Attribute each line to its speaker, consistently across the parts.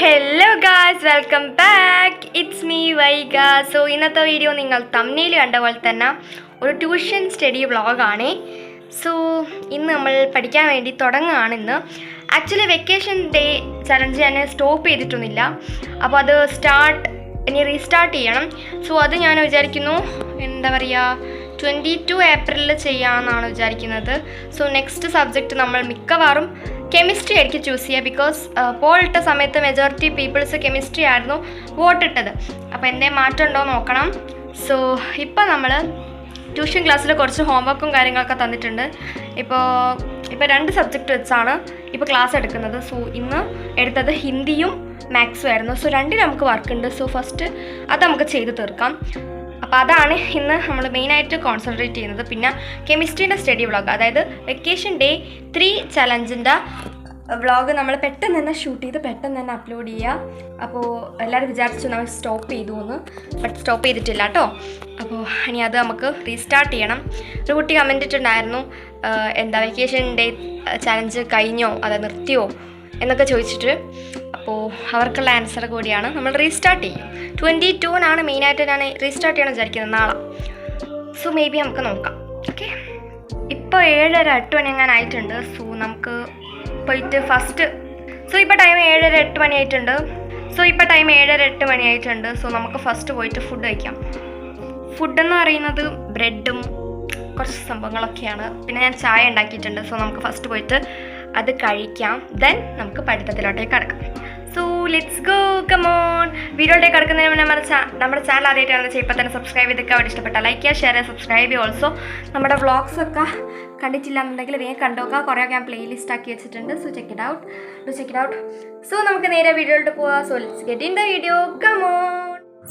Speaker 1: Hello guys, welcome back. It's me Vaiga. So ഇന്നത്തെ video നിങ്ങൾ തമ്മിൽ കണ്ട പോലെ തന്നെ ഒരു ട്യൂഷൻ സ്റ്റഡി വ്ളോഗാണ്. സോ ഇന്ന് നമ്മൾ പഠിക്കാൻ വേണ്ടി തുടങ്ങുകയാണ്. ഇന്ന് ആക്ച്വലി വെക്കേഷൻ ഡേ ചലഞ്ച് ഞാൻ സ്റ്റോപ്പ് ചെയ്തിട്ടൊന്നുമില്ല. അപ്പോൾ അത് ഇനി റീസ്റ്റാർട്ട് ചെയ്യണം. സോ അത് ഞാൻ വിചാരിക്കുന്നു, എന്താ പറയുക, 22 ഏപ്രിലിൽ ചെയ്യാമെന്നാണ് വിചാരിക്കുന്നത്. സോ നെക്സ്റ്റ് സബ്ജക്റ്റ് നമ്മൾ മിക്കവാറും കെമിസ്ട്രി ആയിരിക്കും ചൂസ് ചെയ്യുക. ബിക്കോസ് പോൾ ഇട്ട സമയത്ത് മെജോറിറ്റി പീപ്പിൾസ് കെമിസ്ട്രി ആയിരുന്നു വോട്ടിട്ടത്. അപ്പോൾ എന്തേലും മാറ്റം ഉണ്ടോ നോക്കണം. സോ ഇപ്പോൾ നമ്മൾ ട്യൂഷൻ ക്ലാസ്സിൽ കുറച്ച് ഹോംവർക്കും കാര്യങ്ങളൊക്കെ തന്നിട്ടുണ്ട്. ഇപ്പോൾ 2 സബ്ജക്റ്റ് വെച്ചാണ് ഇപ്പോൾ ക്ലാസ് എടുക്കുന്നത്. സോ ഇന്ന് എടുത്തത് ഹിന്ദിയും മാത്സും ആയിരുന്നു. സോ 2 നമുക്ക് വർക്കുണ്ട്. സോ ഫസ്റ്റ് അത് നമുക്ക് ചെയ്ത് തീർക്കാം. അപ്പോൾ അതാണ് ഇന്ന് നമ്മൾ മെയിനായിട്ട് കോൺസെൻട്രേറ്റ് ചെയ്യുന്നത്. പിന്നെ കെമിസ്ട്രീൻ്റെ സ്റ്റഡി വ്ളോഗ്, അതായത് വെക്കേഷൻ ഡേ 3 ചലഞ്ചിൻ്റെ വ്ളോഗ് നമ്മൾ പെട്ടെന്ന് തന്നെ ഷൂട്ട് ചെയ്ത് പെട്ടെന്ന് തന്നെ അപ്ലോഡ് ചെയ്യുക. അപ്പോൾ എല്ലാവരും വിചാരിച്ചു നമ്മൾ സ്റ്റോപ്പ് ചെയ്തു എന്ന്, ബട്ട് സ്റ്റോപ്പ് ചെയ്തിട്ടില്ല കേട്ടോ. അപ്പോൾ ഇനി അത് നമുക്ക് റീസ്റ്റാർട്ട് ചെയ്യണം. ഒരു കുട്ടി കമൻറ്റ് ഇട്ടുണ്ടായിരുന്നു, എന്താ വെക്കേഷൻ ഡേ ചലഞ്ച് കഴിഞ്ഞോ, അത് നിർത്തിയോ എന്നൊക്കെ ചോദിച്ചിട്ട്. അപ്പോൾ അവർക്കുള്ള ആൻസർ കൂടിയാണ് നമ്മൾ റീസ്റ്റാർട്ട് ചെയ്യും. 22-നാണ് മെയിനായിട്ട് ഞാൻ റീസ്റ്റാർട്ട് ചെയ്യണം വിചാരിക്കുന്നത്, നാളെ. സോ മേ ബി നമുക്ക് നോക്കാം. ഓക്കെ, ഇപ്പോൾ 7:30-8 മണി അങ്ങനെ ആയിട്ടുണ്ട്. സോ നമുക്ക് പോയിട്ട് ഫസ്റ്റ് ഇപ്പോൾ ടൈം 7:30-8 മണി ആയിട്ടുണ്ട്. സോ നമുക്ക് ഫസ്റ്റ് പോയിട്ട് ഫുഡ് കഴിക്കാം. ഫുഡെന്ന് പറയുന്നത് ബ്രെഡും കുറച്ച് സംഭവങ്ങളൊക്കെയാണ്. പിന്നെ ഞാൻ ചായ ഉണ്ടാക്കിയിട്ടുണ്ട്. സോ നമുക്ക് ഫസ്റ്റ് പോയിട്ട് അത് കഴിക്കാം. ദെൻ നമുക്ക് പഠിത്തത്തിലോട്ടേക്ക് കിടക്കാം. So let's go, come on. വീഡിയോയിലേക്ക് കിടക്കുന്നതിന് മുന്നേ നമ്മുടെ ചാനൽ ആദ്യമായിട്ടാണെന്ന് ഇപ്പോൾ തന്നെ സബ്സ്ക്രൈബ് ചെയ്തൊക്കെ അവിടെ ഇഷ്ടപ്പെട്ടാൽ ലൈക്ക് ചെയ്യുക, ഷെയർ ചെയ്യുക, സബ്സ്ക്രൈബ് ചെയ്യുക. ഓൾസോ നമ്മുടെ വ്ളോഗ്സൊക്കെ കണ്ടിട്ടില്ല എന്നുണ്ടെങ്കിൽ വേഗം കണ്ടോക്കുക. കുറേയൊക്കെ ഞാൻ പ്ലേലിസ്റ്റ് ആക്കി വെച്ചിട്ടുണ്ട്. So check it out. So നമുക്ക് നേരെ വീഡിയോയിലോട്ട് പോവാം. So let's get in the video, come on.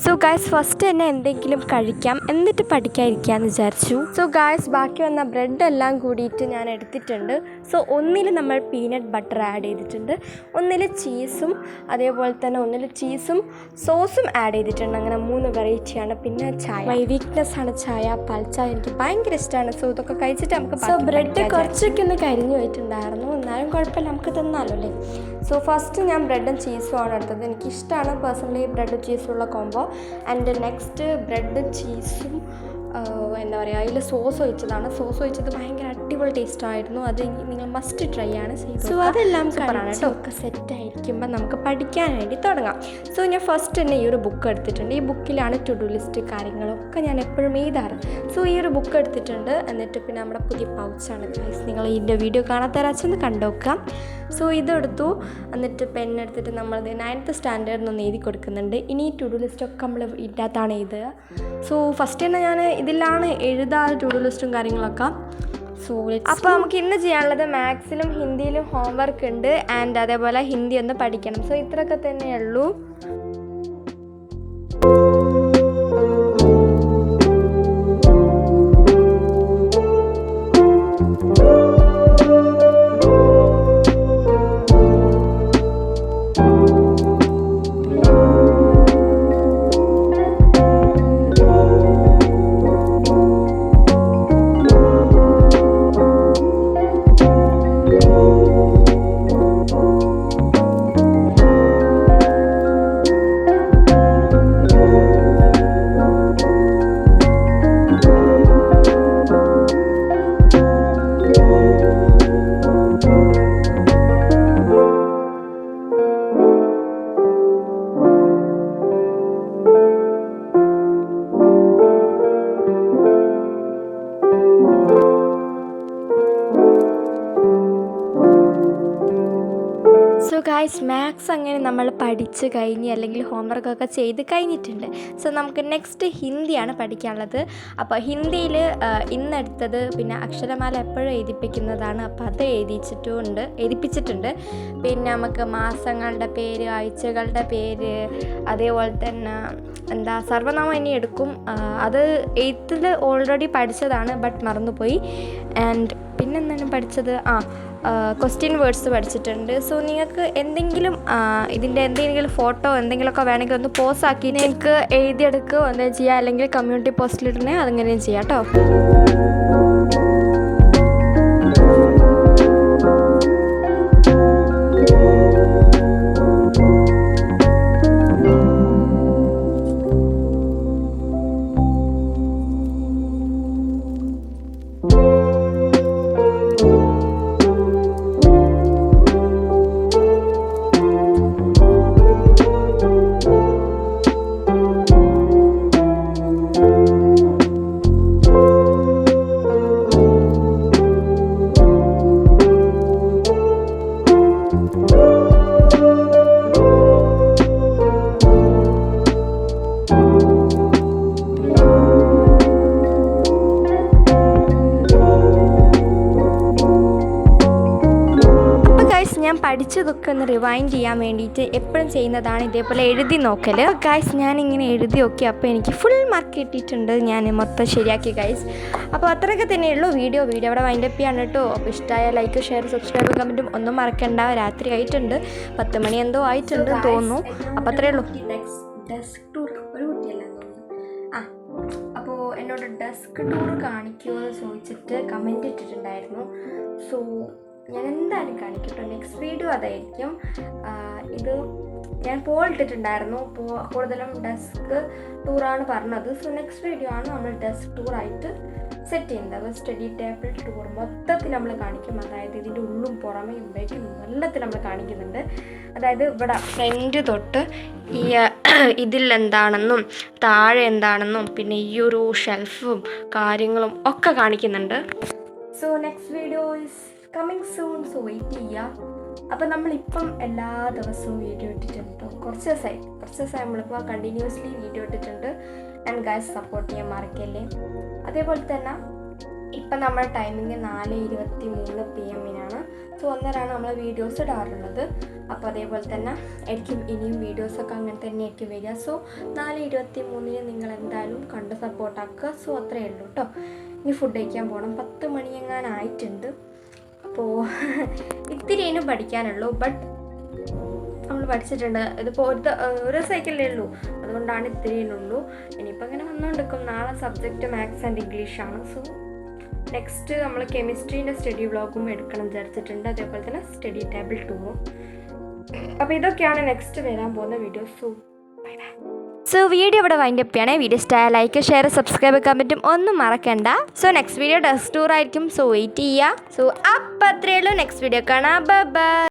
Speaker 1: So guys, first തന്നെ എന്തെങ്കിലും കഴിക്കാം, എന്നിട്ട് പഠിക്കാതിരിക്കാമെന്ന് വിചാരിച്ചു. സോ ഗായ്സ്, ബാക്കി വന്ന ബ്രെഡ് എല്ലാം കൂടിയിട്ട് ഞാൻ എടുത്തിട്ടുണ്ട്. സോ ഒന്നിൽ നമ്മൾ പീനട്ട് ബട്ടർ ആഡ് ചെയ്തിട്ടുണ്ട്, ഒന്നിൽ ചീസും, അതേപോലെ തന്നെ ഒന്നിൽ ചീസും സോസും ആഡ് ചെയ്തിട്ടുണ്ട്. അങ്ങനെ 3 വെറൈറ്റിയാണ്. പിന്നെ ചായ, മൈ വീക്ക്നെസ് ആണ് ചായ, പാൽച്ചായ എനിക്ക് ഭയങ്കര ഇഷ്ടമാണ്. സോ ഇതൊക്കെ കഴിച്ചിട്ട് നമുക്ക്. സോ ബ്രെഡ് കുറച്ചൊക്കെ ഒന്ന് കരിഞ്ഞു പോയിട്ടുണ്ടായിരുന്നു, എന്നാലും കുഴപ്പമില്ല, നമുക്ക് തിന്നാലോ അല്ലേ. സോ ഫസ്റ്റ് ഞാൻ ബ്രെഡും ചീസും ആണ് എടുത്തത്. എനിക്കിഷ്ടമാണ് പേഴ്സണലി ബ്രെഡും ചീസുള്ള കോംബോ. ആൻഡ് നെക്സ്റ്റ് ബ്രെഡും ചീസും എന്താ പറയുക, അതിൽ സോസ് ഒഴിച്ചത് ഭയങ്കര അടിപൊളി ടേസ്റ്റായിരുന്നു. അത് നിങ്ങൾ മസ്റ്റ് ട്രൈ ആണ്. സോ അതെല്ലാം ഒക്കെ സെറ്റായിരിക്കുമ്പോൾ നമുക്ക് പഠിക്കാൻ വേണ്ടി തുടങ്ങാം. സോ ഞാൻ ഫസ്റ്റ് തന്നെ ഈ ഒരു ബുക്ക് എടുത്തിട്ടുണ്ട്. ഈ ബുക്കിലാണ് ടു ഡു ലിസ്റ്റ് കാര്യങ്ങളൊക്കെ ഞാൻ എപ്പോഴും എഴുതാറ്. സോ ഈ ഒരു ബുക്ക് എടുത്തിട്ടുണ്ട്. എന്നിട്ട് പിന്നെ നമ്മുടെ പുതിയ പൗച്ചാണ് ഗൈസ്, നിങ്ങൾ ഇതിൻ്റെ വീഡിയോ കാണാത്തവരാച്ചൊന്ന് കണ്ടുനോക്കാം. സോ ഇതെടുത്തു. എന്നിട്ട് പെണ്ണെടുത്തിട്ട് നമ്മളത് 9th സ്റ്റാൻഡേർഡിനൊന്ന് എഴുതി കൊടുക്കുന്നുണ്ട്. ഇനി ടു ഡു ലിസ്റ്റൊക്കെ നമ്മൾ ഇതിനകത്താണ് എഴുതുക. സോ ഫസ്റ്റ് തന്നെ ഞാൻ ഇതിലാണ് എഴുതാറ് ടു ഡു ലിസ്റ്റും കാര്യങ്ങളൊക്കെ. സോ അപ്പോൾ നമുക്ക് ഇന്ന് ചെയ്യാനുള്ളത് മാത്സിലും ഹിന്ദിയിലും ഹോംവർക്ക് ഉണ്ട്. ആൻഡ് അതേപോലെ ഹിന്ദി ഒന്ന് പഠിക്കണം. സോ ഇത്രയൊക്കെ തന്നെയുള്ളൂ. സോ ഗായ്സ്, മാത്സ് അങ്ങനെ നമ്മൾ പഠിച്ച് കഴിഞ്ഞ് അല്ലെങ്കിൽ ഹോംവർക്കൊക്കെ ചെയ്ത് കഴിഞ്ഞിട്ടുണ്ട്. സോ നമുക്ക് നെക്സ്റ്റ് ഹിന്ദിയാണ് പഠിക്കാനുള്ളത്. അപ്പോൾ ഹിന്ദിയിൽ ഇന്നെടുത്തത് പിന്നെ അക്ഷരമാല എപ്പോഴും എഴുതിപ്പിക്കുന്നതാണ്. അപ്പോൾ അത് എഴുതിപ്പിച്ചിട്ടുണ്ട്. പിന്നെ നമുക്ക് മാസങ്ങളുടെ പേര്, ആഴ്ചകളുടെ പേര്, അതേപോലെ തന്നെ സർവ്വനാമം ഇനി എടുക്കും. അത് 8th ഓൾറെഡി പഠിച്ചതാണ്, ബട്ട് മറന്നുപോയി. ആൻഡ് പിന്നെന്താണ് പഠിച്ചത്, ക്വസ്റ്റ്യൻ വേർഡ്സ് പഠിച്ചിട്ടുണ്ട്. സോ നിങ്ങൾക്ക് എന്തെങ്കിലും ഇതിൻ്റെ എന്തെങ്കിലും ഫോട്ടോ എന്തെങ്കിലുമൊക്കെ വേണമെങ്കിൽ ഒന്ന് പോസ്റ്റ് ആക്കി നിങ്ങൾക്ക് എഴുതിയെടുക്കുക ഒന്ന് ചെയ്യുക, അല്ലെങ്കിൽ കമ്മ്യൂണിറ്റി പോസ്റ്റിലിടണേ അതങ്ങനെയും ചെയ്യാം കേട്ടോ. പഠിച്ചതൊക്കെ ഒന്ന് റിവൈൻഡ് ചെയ്യാൻ വേണ്ടിയിട്ട് എപ്പോഴും ചെയ്യുന്നതാണ് ഇതേപോലെ എഴുതി നോക്കൽ. ഗൈസ് ഞാനിങ്ങനെ എഴുതി നോക്കി, അപ്പോൾ എനിക്ക് ഫുൾ മാർക്ക് കിട്ടിയിട്ടുണ്ട്. ഞാൻ മൊത്തം ശരിയാക്കി ഗൈസ്. അപ്പോൾ അത്രയൊക്കെ തന്നെയുള്ളൂ വീഡിയോ ഇവിടെ വൈൻഡപ്പ് ചെയ്യാണ് കേട്ടോ. അപ്പോൾ ഇഷ്ടമായ ലൈക്ക്, ഷെയർ, സബ്സ്ക്രൈബ്, കമൻറ്റും ഒന്നും മറക്കണ്ട. രാത്രി ആയിട്ടുണ്ട്, 10 മണി എന്തോ ആയിട്ടുണ്ട് തോന്നുന്നു. അപ്പോൾ അത്രയേ ഉള്ളൂ. ഡെസ്ക് ടൂർ ഒരു കുട്ടിയല്ല തോന്നുന്നു. അപ്പോൾ എന്നോട് ഡെസ്ക് ടൂർ കാണിക്കുമോ എന്ന് ചോദിച്ചിട്ട് കമൻറ്റ് ഇട്ടിട്ടുണ്ടായിരുന്നു. സോ ഞാൻ എന്തായാലും കാണിക്കും കേട്ടോ. നെക്സ്റ്റ് വീഡിയോ അതായിരിക്കും. ഇത് ഞാൻ പോൾ ഇട്ടിട്ടുണ്ടായിരുന്നു. അപ്പോൾ കൂടുതലും ഡെസ്ക് ടൂറാണ് പറഞ്ഞത്. സോ നെക്സ്റ്റ് വീഡിയോ ആണ് നമ്മൾ ഡെസ്ക് ടൂറായിട്ട് സെറ്റ് ചെയ്യുന്നത്. സ്റ്റഡി ടേബിൾ ടൂർ മൊത്തത്തിൽ നമ്മൾ കാണിക്കും. അതായത് ഇതിൻ്റെ ഉള്ളും പുറമേ ബാക്കും എല്ലാത്തിൽ നമ്മൾ കാണിക്കുന്നുണ്ട്. അതായത് ഇവിടെ ഫ്രണ്ട് തൊട്ട് ഈ ഇതിൽ എന്താണെന്നും താഴെ എന്താണെന്നും പിന്നെ ഈ ഒരു ഷെൽഫും കാര്യങ്ങളും ഒക്കെ കാണിക്കുന്നുണ്ട്. So next video is coming soon. So wait ചെയ്യുക. അപ്പോൾ നമ്മളിപ്പം എല്ലാ ദിവസവും വീഡിയോ ഇട്ടിട്ടുണ്ട്. കുറച്ച് ദിവസമായി നമ്മളിപ്പോൾ കണ്ടിന്യൂസ്ലി വീഡിയോ ഇട്ടിട്ടുണ്ട്. ആൻഡ് ഗൈസ് സപ്പോർട്ട് ചെയ്യാൻ മറക്കല്ലേ. അതേപോലെ തന്നെ ഇപ്പം നമ്മുടെ ടൈമിങ് 4:23 PM സോ അന്നേരമാണ് നമ്മൾ വീഡിയോസ് ഇടാറുള്ളത്. അപ്പോൾ അതേപോലെ തന്നെ ആയിരിക്കും ഇനിയും വീഡിയോസൊക്കെ അങ്ങനെ തന്നെ ആയിരിക്കും വരിക. സോ 4:23 നിങ്ങൾ എന്തായാലും കണ്ട് സപ്പോർട്ടാക്കുക. സോ അത്രയേ ഉള്ളൂ കേട്ടോ. ഇനി ഫുഡ് കഴിക്കാൻ പോകണം. 10 മണി എങ്ങാനായിട്ടുണ്ട്. അപ്പോൾ ഇത്തിരിയേനും പഠിക്കാനുള്ളൂ. ബട്ട് നമ്മൾ പഠിച്ചിട്ടുണ്ട്. ഇതിപ്പോൾ ഒരു സൈക്കിളേ ഉള്ളൂ, അതുകൊണ്ടാണ് ഇത്തിരിയേനുള്ളൂ. ഇനിയിപ്പോൾ അങ്ങനെ വന്നുകൊണ്ടിരിക്കും. നാളെ സബ്ജക്റ്റ് മാത്സ് ആൻഡ് ഇംഗ്ലീഷാണ്. സോ നെക്സ്റ്റ് നമ്മൾ കെമിസ്ട്രീൻ്റെ സ്റ്റഡി വ്ളോഗും എടുക്കണം വിചാരിച്ചിട്ടുണ്ട്. അതേപോലെ തന്നെ സ്റ്റഡി ടേബിൾ ടൂറും. അപ്പോൾ ഇതൊക്കെയാണ് നെക്സ്റ്റ് വരാൻ പോകുന്ന video. So bye bye. So video ഇവിടെ വൈൻഡപ്പ് ചെയ്യണേ. വീഡിയോ ഇഷ്ടമായ ലൈക്ക്, ഷെയർ, സബ്സ്ക്രൈബ്, കമൻറ്റും ഒന്നും മറക്കണ്ട. So next video desk tour ആയിരിക്കും. സോ വെയിറ്റ് ചെയ്യുക. സോ അപ്പം അത്രയേ ഉള്ളൂ. നെക്സ്റ്റ് വീഡിയോ കാണാം. Bye bye.